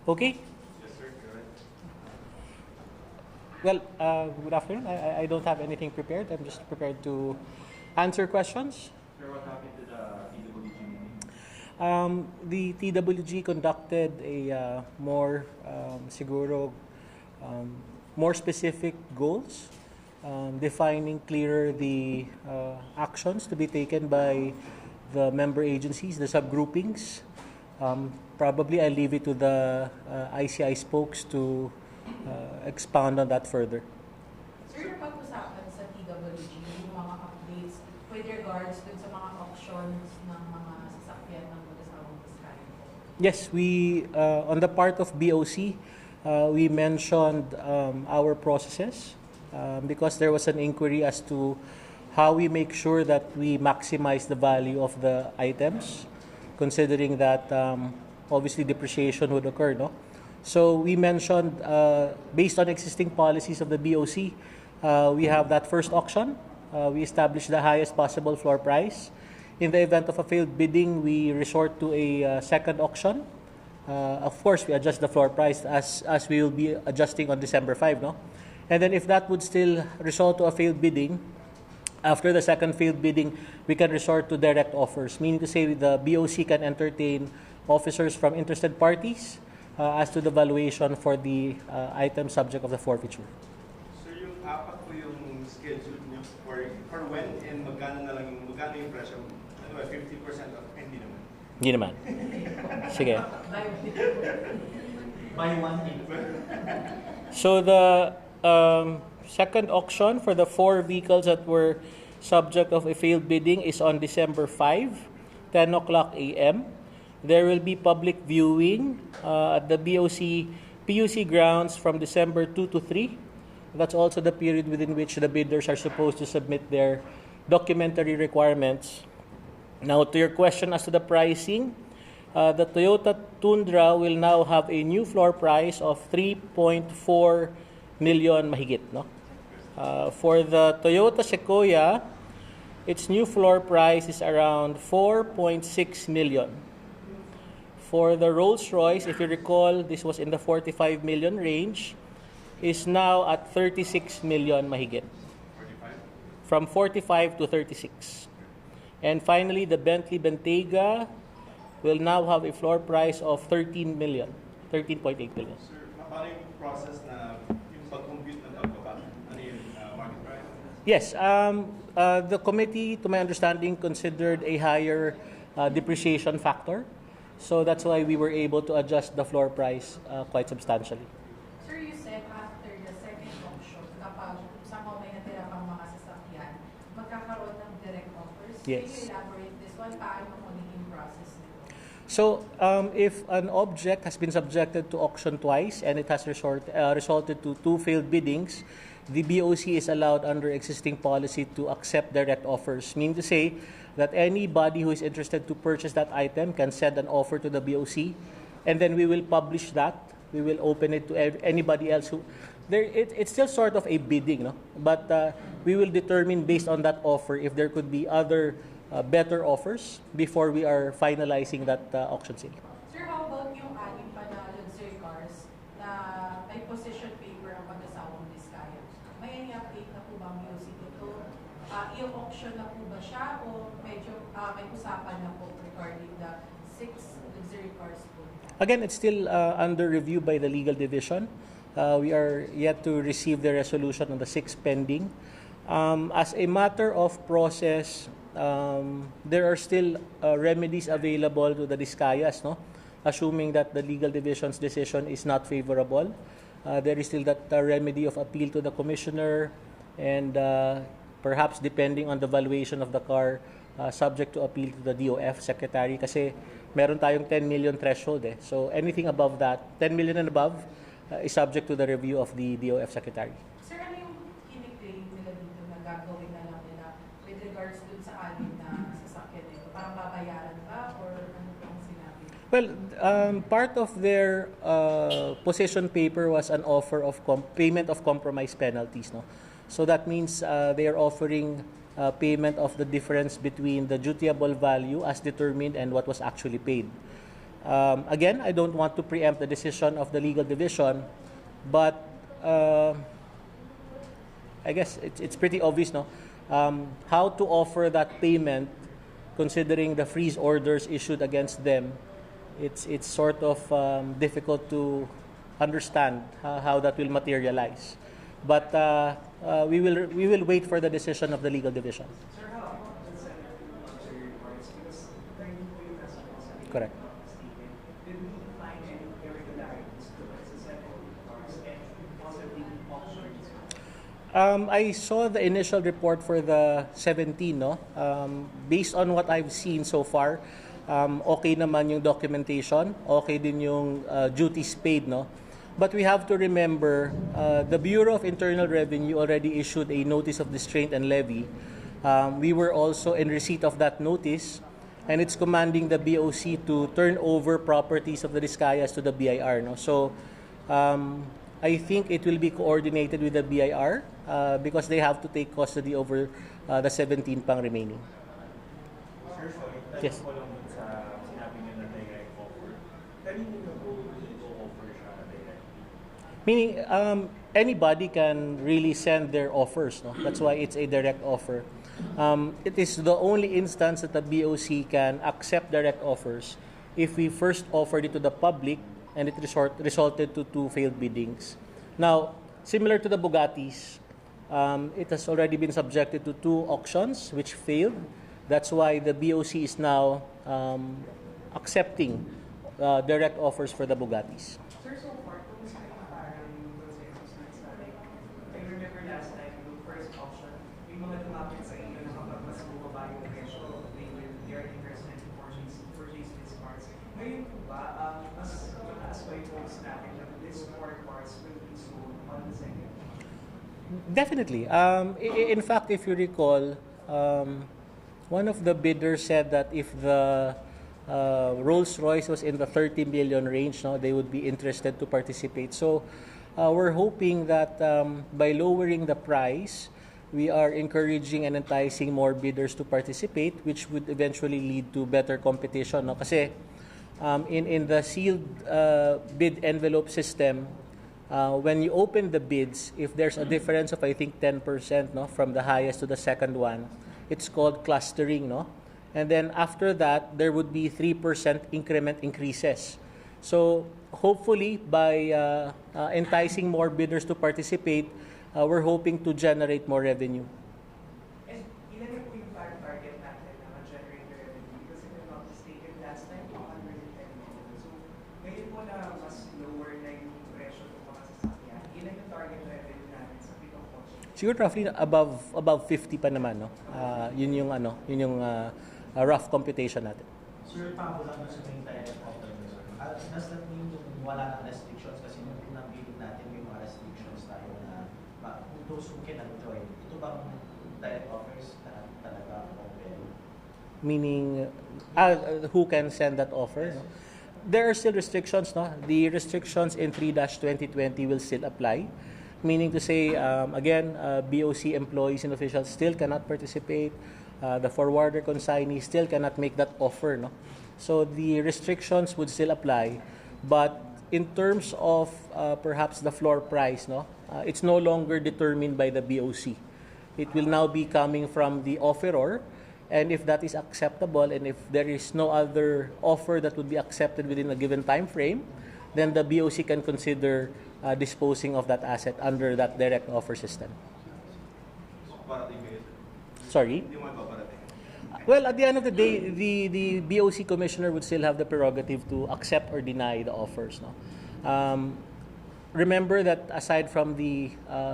Okay. Yes, sir. Go ahead. Well, good afternoon. I don't have anything prepared. I'm just prepared to answer questions. Sir, what happened to the TWG meeting? The TWG conducted a siguro, more specific goals, defining clearer the actions to be taken by the member agencies, the subgroupings. Probably I'll leave it to the ICI spokes to expound on that further. Sir, napag-usapan sa TWG yung mga updates with regards dun sa mga auctions ng mga sasakyan ng mag-asawang Bugatti? Yes, we on the part of BOC, we mentioned our processes because there was an inquiry as to how we make sure that we maximize the value of the items, considering that obviously depreciation would occur, no? So we mentioned, based on existing policies of the BOC, we have that first auction. We established the highest possible floor price. In the event of a failed bidding, we resort to a second auction. Of course, we adjust the floor price as we will be adjusting on December 5, no? And then if that would still result to a failed bidding, after the second failed bidding, we can resort to direct offers, meaning to say the BOC can entertain officers from interested parties as to the valuation for the item subject of the forfeiture. So yung apat po yung schedule niyo for when and magkano yung presyo? Ano ba, 50% of hindi naman? Hindi naman. Sige. Buy one, take. So the second auction for the 4 vehicles that were subject of a failed bidding is on December 5, 10 o'clock a.m. There will be public viewing at the PUC grounds from December 2 to 3. That's also the period within which the bidders are supposed to submit their documentary requirements. Now, to your question as to the pricing, the Toyota Tundra will now have a new floor price of 3.4 million mahigit, no? For the Toyota Sequoia, its new floor price is around 4.6 million. For the Rolls-Royce, if you recall, this was in the 45 million range, is now at 36 million mahigit. 45? From 45 to 36. And finally, the Bentley Bentayga will now have a floor price of 13 million, 13.8 million. Sir, paano yung process na yung pag-compute ng pagbaba? Ano yung market price? Yes, the committee, to my understanding, considered a higher depreciation factor. So that's why we were able to adjust the floor price quite substantially. Sir, you said after the second auction, kapag somehow may natira pang mga sasakyan, magkakaroon ng direct offers. Yes. Can you elaborate this one? Paano magiging process nito? So if an object has been subjected to auction twice and it has resulted to 2 failed biddings, the BOC is allowed under existing policy to accept direct offers, meaning to say that anybody who is interested to purchase that item can send an offer to the BOC, and then we will publish that. We will open it to anybody else who. It's still sort of a bidding, no? But we will determine based on that offer if there could be other better offers before we are finalizing that auction sale. Sir, how about yung anim pa na luxury cars na may position paper ang mag-asawang Discaya? May any update na po ba ang BOC dito? I-auction na po ba siya o medyo may usapan na po regarding the 6 luxury cars po? Again, it's still under review by the legal division. We are yet to receive the resolution on the 6 pending. As a matter of process, there are still remedies available to the Discayas, no? Assuming that the legal division's decision is not favorable. There is still that remedy of appeal to the commissioner and perhaps depending on the valuation of the car, subject to appeal to the DOF secretary kasi meron tayong 10 million threshold eh. So anything above that, 10 million and above, is subject to the review of the DOF secretary. Sir, ano yung kiniklaim nila dito na gagawin na lang nila with regards dun sa anim na sasakyan nito? Parang babayaran ba or ano pong sinabi? Well, part of their position paper was an offer of payment of compromise penalties, no? So that means they are offering payment of the difference between the dutiable value as determined and what was actually paid. Again, I don't want to preempt the decision of the legal division, but I guess it's pretty obvious, no? How to offer that payment, considering the freeze orders issued against them, it's sort of difficult to understand how that will materialize. But we will wait for the decision of the legal division. Sir, how about the Senate luxury reports? Because according to you, as well as Correct. did we find any irregularities towards the Senate reports and possibly auctions? I saw the initial report for the 17, no? Based on what I've seen so far, okay naman yung documentation, okay din yung duties paid, no? But we have to remember, the Bureau of Internal Revenue already issued a notice of distraint and levy. We were also in receipt of that notice, and it's commanding the BOC to turn over properties of the Discayas to the BIR, no? So, I think it will be coordinated with the BIR because they have to take custody over the 17 pang remaining. Sir, sorry. Yes. Ko lang dun sa sinabi niyo na direct offer. Kanino na po offer siya direct? Meaning, anybody can really send their offers, no? That's why it's a direct offer. It is the only instance that the BOC can accept direct offers if we first offered it to the public and it resulted to 2 failed biddings. Now, similar to the Bugattis, it has already been subjected to 2 auctions which failed. That's why the BOC is now accepting direct offers for the Bugattis. Sir, so far, kung saan parang consensus na sa like, I remember last time, yung first auction, yung mga lumapit sa inyo na kapag mas bumaba yung presyo, they are interested in purchase these cars. Ngayon po ba, mas mataas ba yung hopes natin na these 4 cars will be sold on the second? Definitely. In fact, if you recall, one of the bidders said that if the Rolls-Royce was in the 30 million range, no, they would be interested to participate. So we're hoping that by lowering the price, we are encouraging and enticing more bidders to participate, which would eventually lead to better competition. No? Kasi in the sealed bid envelope system, when you open the bids, if there's a difference of I think 10%, no, from the highest to the second one, it's called clustering, no? And then after that, there would be 3% increment increases. So hopefully by enticing more bidders to participate, we're hoping to generate more revenue. And ilan na po yung target natin na ma-generate the revenue? Because if I'm not mistaken, last time, 110 million. So ngayon po na mas lower na yung presyo ng mga sasakyan, ilan yung target revenue natin sa pitong auction? Siguro roughly above 50 pa naman, no? Yun yung rough computation natin. Sir, pako lang sa main direct offer. Does that mean yung wala ng restrictions? Kasi nung unang bidding natin may mga restrictions tayo na those who cannot join. Ito bang direct offers na talaga open? Meaning, who can send that offer? No? There are still restrictions, no? The restrictions in 3-2020 will still apply. Meaning to say, again, BOC employees and officials still cannot participate. The forwarder consignee still cannot make that offer, no? So the restrictions would still apply, but in terms of perhaps the floor price, no, it's no longer determined by the BOC. It will now be coming from the offeror, and if that is acceptable, and if there is no other offer that would be accepted within a given time frame, then the BOC can consider disposing of that asset under that direct offer system. Parating kayo. Sorry? Hindi mo ipaparating. Well, at the end of the day, the BOC commissioner would still have the prerogative to accept or deny the offers. No? Remember that aside from the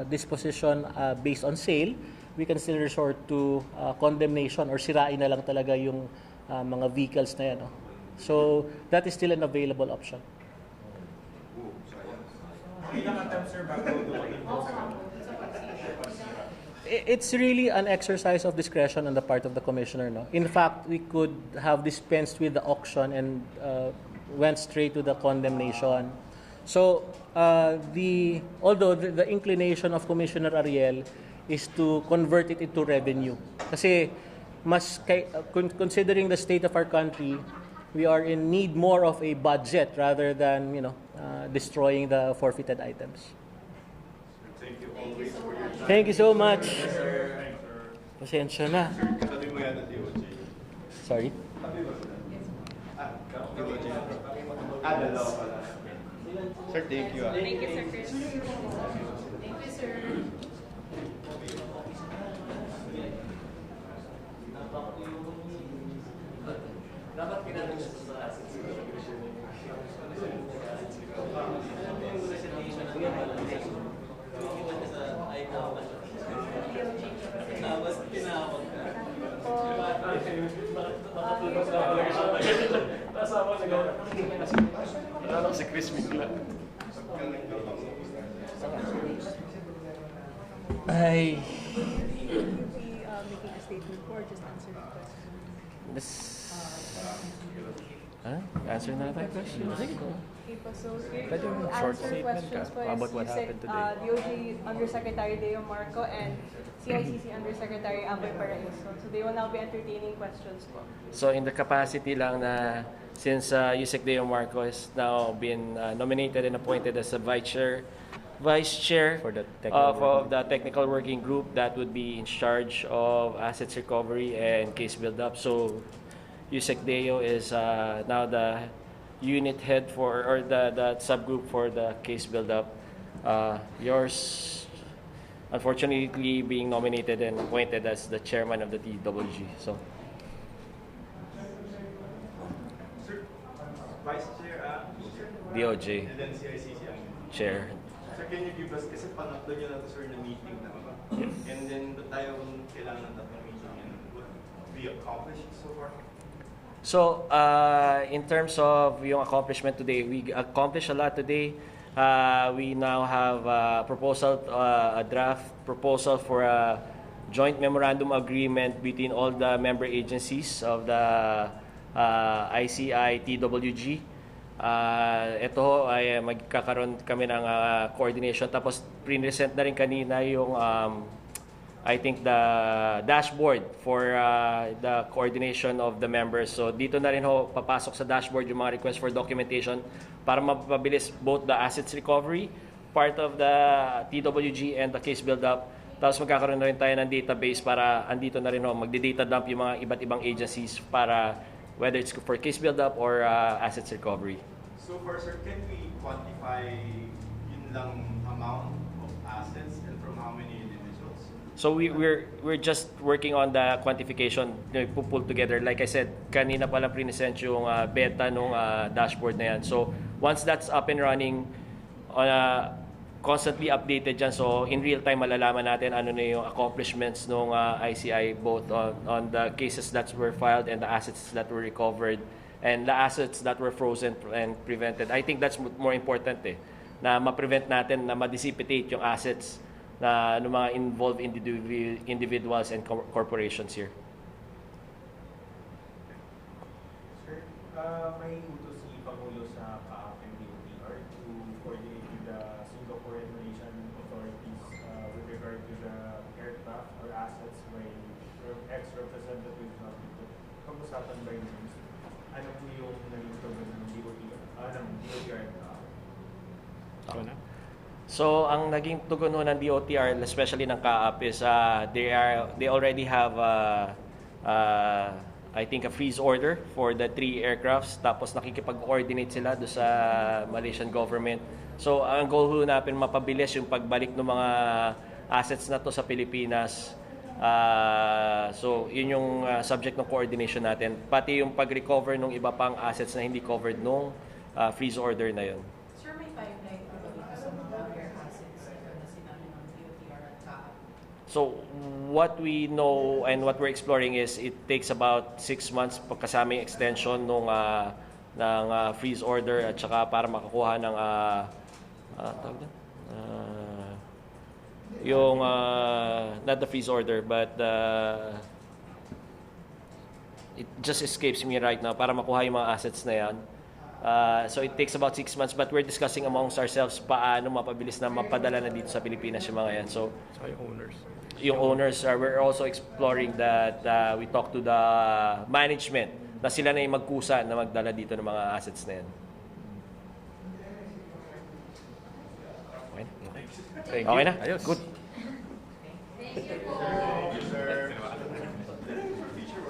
disposition based on sale, we can still resort to condemnation or sirain na lang talaga yung mga vehicles na yan. No? So that is still an available option. Ilang attempts, sir, bago dumating po sa It's really an exercise of discretion on the part of the commissioner. No? In fact, we could have dispensed with the auction and went straight to the condemnation. So, although the inclination of Commissioner Ariel is to convert it into revenue. Kasi, considering the state of our country, we are in need more of a budget rather than, destroying the forfeited items. Thank you always for your time. Thank you so much. Yes, sir. Pasensya na. Katabi mo yata DOJ. Sorry. Katabi mo sila? DOJ. Dalawa pala. Sir, thank you. Thank you, Sir Chris. Thank you, sir. Dapat kinanong sa assets. Tapos tinawag ka. Kasama na gano'n. Si Chris Migla. Ay. Making a statement or just answer the question? Answer na tayo question. Sige po. Okay po, so here Pwede to yung short answer statement questions ka po about is what happened today. DOJ Undersecretary Deo Marco and CICC Undersecretary Amber Paraiso. So they will now be entertaining questions po. So in the capacity lang na since Yusek Deo Marco has now been nominated and appointed as a vice chair For the of the technical working group that would be in charge of assets recovery and case buildup. So Yusek Deo is now the unit head or the subgroup for the case buildup. Yours, unfortunately, being nominated and appointed as the chairman of the TWG. So. Sir, Vice Chair, DOJ and then CICC ang chair. Sir, can you give us, kasi pangatlo nyo na to, sir, na meeting na ba? And then, ba't tayo kailangan ng tatlong meeting? And what we accomplished so far? So, in terms of yung accomplishment today, we accomplished a lot today. We now have a draft proposal for a joint memorandum agreement between all the member agencies of the ICI TWG. Ito ay magkakaroon kami ng coordination. Tapos, present na rin kanina yung I think the dashboard for the coordination of the members. So dito na rin ho papasok sa dashboard yung mga request for documentation para mapabilis both the assets recovery, part of the TWG and the case build-up. Tapos magkakaroon na rin tayo ng database para andito na rin ho magdi-data dump yung mga iba't ibang agencies para whether it's for case build-up or assets recovery. So far, sir, can we quantify yun lang amount of assets and from how many individuals? So we're just working on the quantification, pull together. Like I said, kanina pa lang present yung beta nung dashboard na yan. So once that's up and running, constantly updated dyan. So in real time malalaman natin ano na yung accomplishments nung ICI both on the cases that were filed and the assets that were recovered and the assets that were frozen and prevented. I think that's more important na ma-prevent natin na ma-dissipate yung assets na ng mga involved individuals and corporations here. Sir, may utos si Pangulo sa PAAP-DOTR to coordinate with the Singapore Regulation Authorities with regard to the aircraft or assets by ex-representatives ng pag-usapan by names. Ano po yung naging tugon ng DOTR? So ang naging tugon ho ng DOTR, especially ng CAAP, is they already have I think a freeze order for the 3 aircrafts. Tapos nakikipag-coordinate sila do sa Malaysian government. So ang goal ho natin mapabilis yung pagbalik ng mga assets na to sa Pilipinas. So yun yung subject ng coordination natin. Pati yung pag-recover ng iba pang assets na hindi covered nung freeze order na yun. Sir, may timeline po ba dito sa mga rare assets na sinabi ng DOTR at CAAP? So what we know and what we're exploring is it takes about 6 months pagkasama yung extension ng freeze order at saka para makakuha ng yung not the freeze order but it just escapes me right now para makuha yung mga assets na yan. So it takes about 6 months but we're discussing amongst ourselves paano mapabilis na mapadala na dito sa Pilipinas yung mga yan. So yung owners we're also exploring that we talk to the management na sila na yung magkusa na magdala dito ng mga assets na yan. Okay? Thank Okay you. na? Ayos. Good.